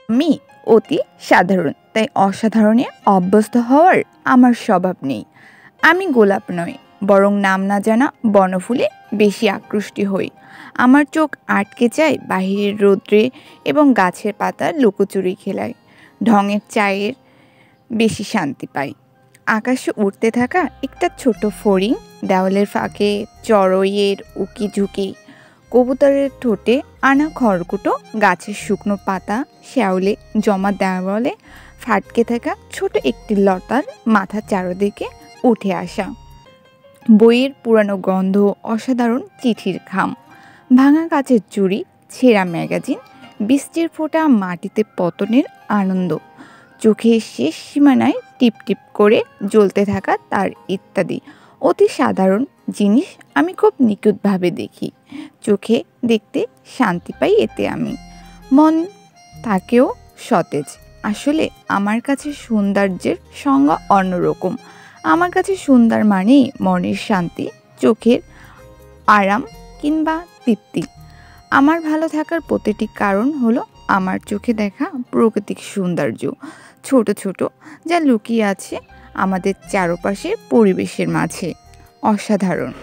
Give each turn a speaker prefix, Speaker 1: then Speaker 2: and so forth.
Speaker 1: আমি অতি সাধারণ, তাই অসাধারণে অভ্যস্ত হওয়ার আমার স্বভাব নেই। আমি গোলাপ নই, বরং নাম না জানা বনফুলে বেশি আকৃষ্ট হই। আমার চোখ আটকে যায় বাহিরের রৌদ্রে এবং গাছের পাতার লুকোচুরি খেলায়। ঢঙের চায়ের বেশি শান্তি পাই। আকাশে উড়তে থাকা একটা ছোট ফড়িং, দেওয়ালের ফাঁকে চড়ুইয়ের উকিঝুঁকি, কবুতরের ঠোঁটে আনা খড়কুটো, গাছের শুকনো পাতা, শ্যাওলে জমা দেওয়ালে ফাটকে থাকা ছোট একটি লতার মাথা চারদিকে উঠে আসা, বইয়ের পুরানো গন্ধ, অসাধারণ চিঠির খাম, ভাঙা কাচের চুড়ি, ছেঁড়া ম্যাগাজিন, বৃষ্টির ফোঁটা মাটিতে পতনের আনন্দ, চোখের শেষ সীমানায় টিপ টিপ করে জ্বলতে থাকা তার ইত্যাদি অতি সাধারণ জিনিস আমি খুব নিখুঁতভাবে দেখি। চোখে দেখতে শান্তি পাই এতে আমি। মন তাকেও সতেজ। আসলে আমার কাছে সৌন্দর্যের সংজ্ঞা অন্যরকম। আমার কাছে সুন্দর মানেই মনের শান্তি, চোখের আরাম কিংবা তৃপ্তি। আমার ভালো থাকার প্রতিটি কারণ হলো আমার চোখে দেখা প্রাকৃতিক সৌন্দর্য, ছোট ছোট, যা লুকিয়ে আছে আমাদের চারপাশের পরিবেশের মাঝে। অসাধারণ।